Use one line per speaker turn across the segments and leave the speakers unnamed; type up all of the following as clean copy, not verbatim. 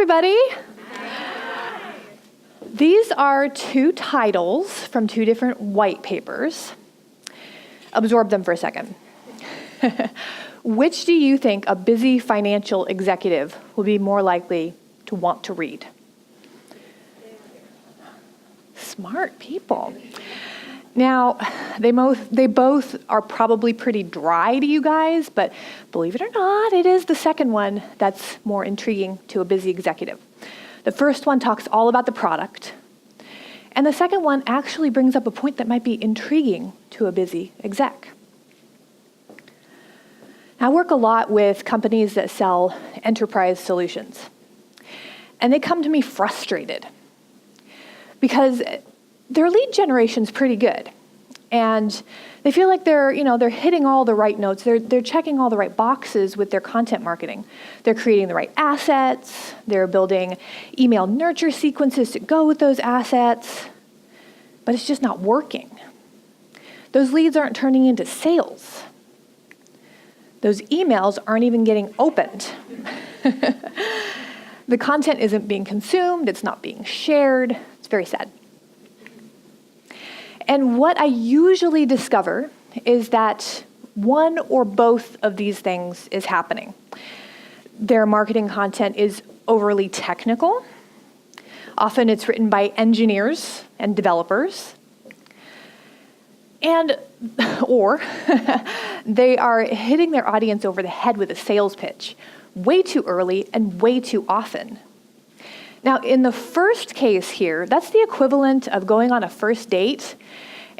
everybody. These are two titles from two different white papers. Absorb them for a second. Which do you think a busy financial executive will be more likely to want to read? Smart people. Now, they both are probably pretty dry to you guys, but believe it or not, it is the second one that's more intriguing to a busy executive. The first one talks all about the product, and the second one actually brings up a point that might be intriguing to a busy exec. I work a lot with companies that sell enterprise solutions, and they come to me frustrated because their lead generation's pretty good, and they feel like they're hitting all the right notes. They're checking all the right boxes with their content marketing. They're creating the right assets. They're building email nurture sequences to go with those assets, but it's just not working. Those leads aren't turning into sales. Those emails aren't even getting opened. The content isn't being consumed. It's not being shared. It's very sad. And what I usually discover is that one or both of these things is happening. Their marketing content is overly technical. Often it's written by engineers and developers. Or they are hitting their audience over the head with a sales pitch way too early and way too often. Now, in the first case here, that's the equivalent of going on a first date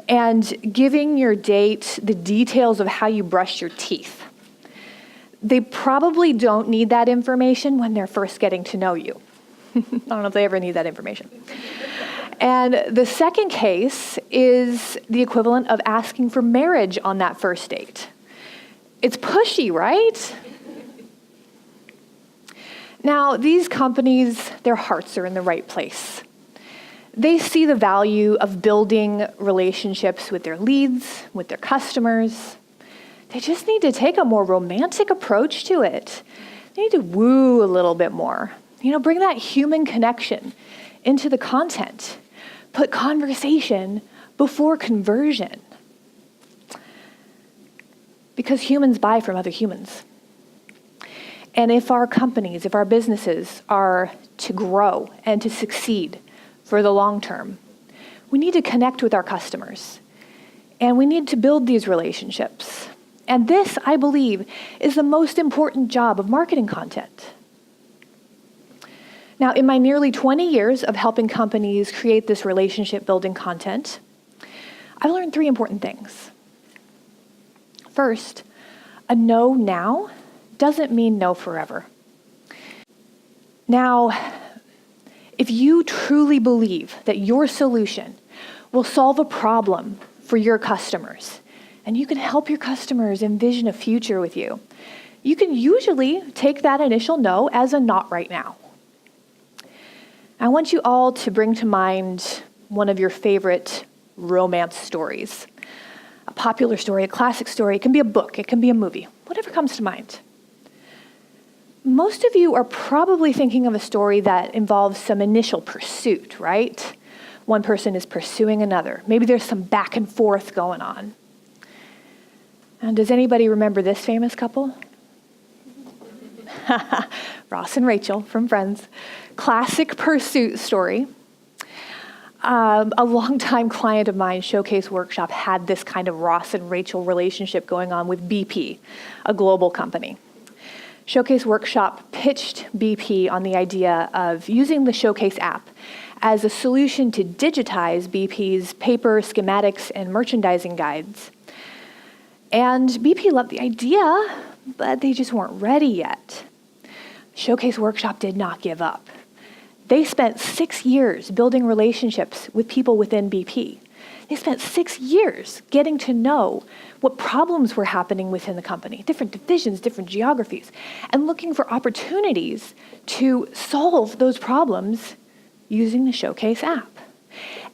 and giving your date the details of how you brush your teeth. They probably don't need that information when they're first getting to know you. I don't know if they ever need that information. And the second case is the equivalent of asking for marriage on that first date. It's pushy, right? Now, these companies, their hearts are in the right place. They see the value of building relationships with their leads, with their customers. They just need to take a more romantic approach to it. They need to woo a little bit more. Bring that human connection into the content. Put conversation before conversion. Because humans buy from other humans. And if our companies, if our businesses are to grow and to succeed for the long term, we need to connect with our customers. And we need to build these relationships. And this, I believe, is the most important job of marketing content. Now, in my nearly 20 years of helping companies create this relationship-building content, I've learned 3 important things. First, a no now doesn't mean no forever. Now, if you truly believe that your solution will solve a problem for your customers, and you can help your customers envision a future with you, you can usually take that initial no as a not right now. I want you all to bring to mind one of your favorite romance stories. A popular story, a classic story. It can be a book, it can be a movie, whatever comes to mind. Most of you are probably thinking of a story that involves some initial pursuit, right? One person is pursuing another. Maybe there's some back and forth going on. And does anybody remember this famous couple? Ross and Rachel from Friends. Classic pursuit story. A longtime client of mine, Showcase Workshop, had this kind of Ross and Rachel relationship going on with BP, a global company. Showcase Workshop pitched BP on the idea of using the Showcase app as a solution to digitize BP's paper schematics and merchandising guides. And BP loved the idea, but they just weren't ready yet. Showcase Workshop did not give up. They spent 6 years building relationships with people within BP. They spent 6 years getting to know what problems were happening within the company, different divisions, different geographies, and looking for opportunities to solve those problems using the Showcase app.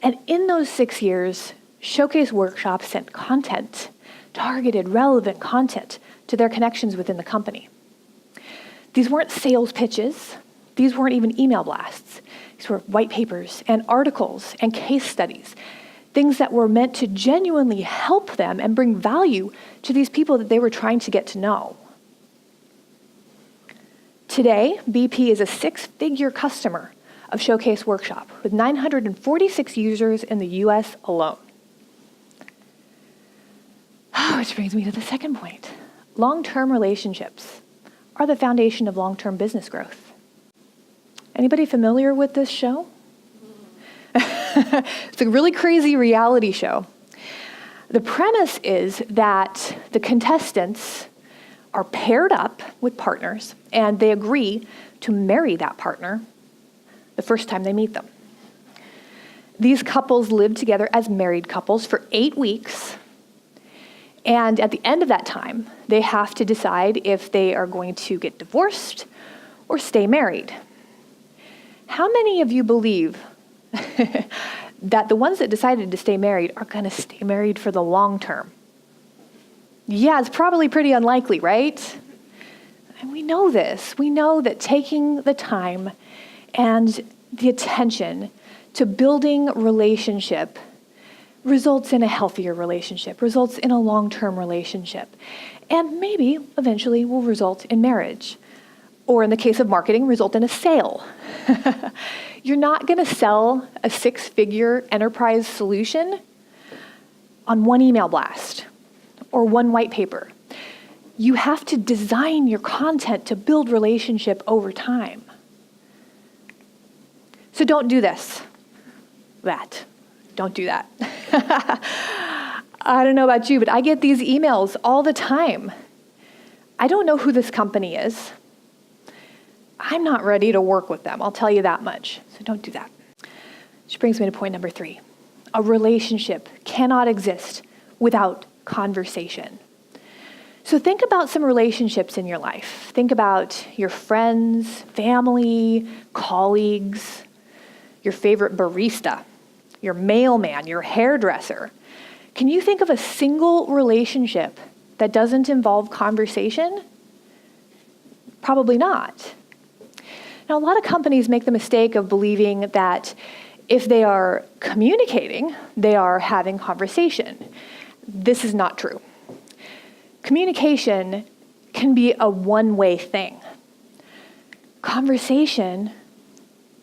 And in those 6 years, Showcase Workshop sent content, targeted, relevant content to their connections within the company. These weren't sales pitches. These weren't even email blasts. These were white papers and articles and case studies, things that were meant to genuinely help them and bring value to these people that they were trying to get to know. Today, BP is a 6-figure customer of Showcase Workshop with 946 users in the US alone. Which brings me to the second point. Long-term relationships are the foundation of long-term business growth. Anybody familiar with this show? It's a really crazy reality show. The premise is that the contestants are paired up with partners and they agree to marry that partner the first time they meet them. These couples live together as married couples for 8 weeks. And at the end of that time, they have to decide if they are going to get divorced or stay married. How many of you believe that the ones that decided to stay married are going to stay married for the long term? Yeah, it's probably pretty unlikely, right? And we know this. We know that taking the time and the attention to building relationship results in a healthier relationship, results in a long-term relationship, and maybe eventually will result in marriage. Or in the case of marketing, result in a sale. You're not going to sell a 6-figure enterprise solution on one email blast or one white paper. You have to design your content to build relationship over time. So don't do this. Don't do that. I don't know about you, but I get these emails all the time. I don't know who this company is. I'm not ready to work with them, I'll tell you that much. So don't do that. Which brings me to point number 3. A relationship cannot exist without conversation. So think about some relationships in your life. Think about your friends, family, colleagues, your favorite barista, your mailman, your hairdresser. Can you think of a single relationship that doesn't involve conversation? Probably not. Now, a lot of companies make the mistake of believing that if they are communicating, they are having conversation. This is not true. Communication can be a one-way thing. Conversation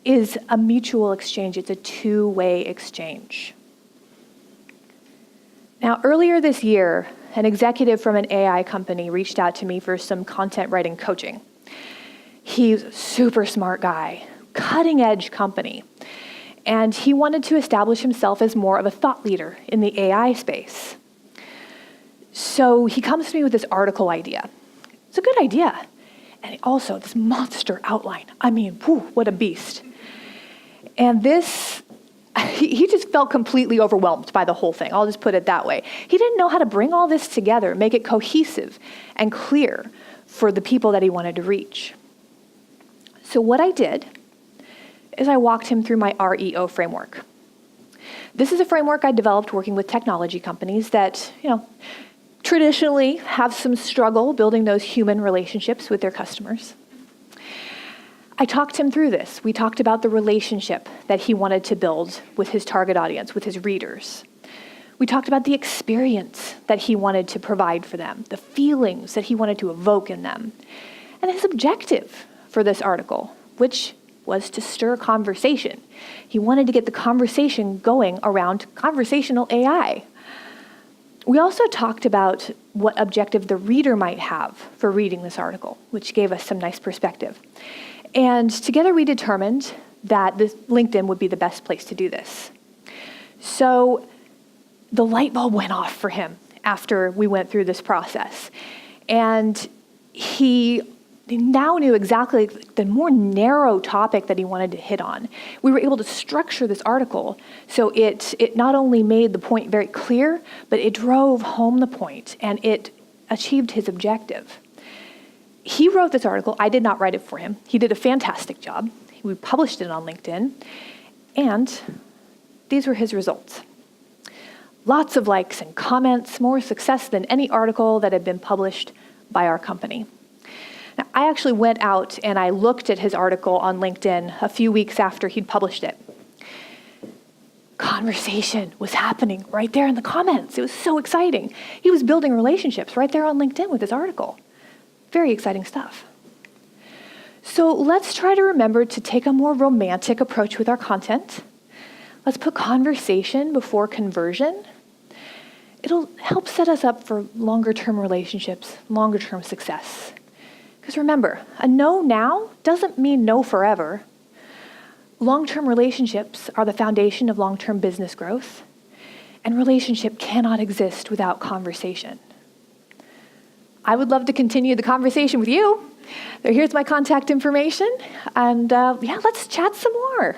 is a mutual exchange. It's a two-way exchange. Now, earlier this year, an executive from an AI company reached out to me for some content writing coaching. He's a super smart guy, cutting-edge company, and he wanted to establish himself as more of a thought leader in the AI space. So he comes to me with this article idea. It's a good idea. And also this monster outline. I mean, whew, what a beast. And this, he just felt completely overwhelmed by the whole thing. I'll just put it that way. He didn't know how to bring all this together, make it cohesive and clear for the people that he wanted to reach. So what I did is I walked him through my REO framework. This is a framework I developed working with technology companies that, traditionally have some struggle building those human relationships with their customers. I talked him through this. We talked about the relationship that he wanted to build with his target audience, with his readers. We talked about the experience that he wanted to provide for them, the feelings that he wanted to evoke in them, and his objective for this article, which was to stir conversation. He wanted to get the conversation going around conversational AI. We also talked about what objective the reader might have for reading this article, which gave us some nice perspective. And together we determined that LinkedIn would be the best place to do this. So the light bulb went off for him after we went through this process. And he now knew exactly the more narrow topic that he wanted to hit on. We were able to structure this article so it not only made the point very clear, but it drove home the point and it achieved his objective. He wrote this article. I did not write it for him. He did a fantastic job. We published it on LinkedIn, and these were his results. Lots of likes and comments, more success than any article that had been published by our company. Now, I actually went out and I looked at his article on LinkedIn a few weeks after he'd published it. Conversation was happening right there in the comments. It was so exciting. He was building relationships right there on LinkedIn with his article. Very exciting stuff. So let's try to remember to take a more romantic approach with our content. Let's put conversation before conversion. It'll help set us up for longer-term relationships, longer-term success. Because remember, a no now doesn't mean no forever. Long-term relationships are the foundation of long-term business growth, and relationship cannot exist without conversation. I would love to continue the conversation with you. So here's my contact information, and let's chat some more.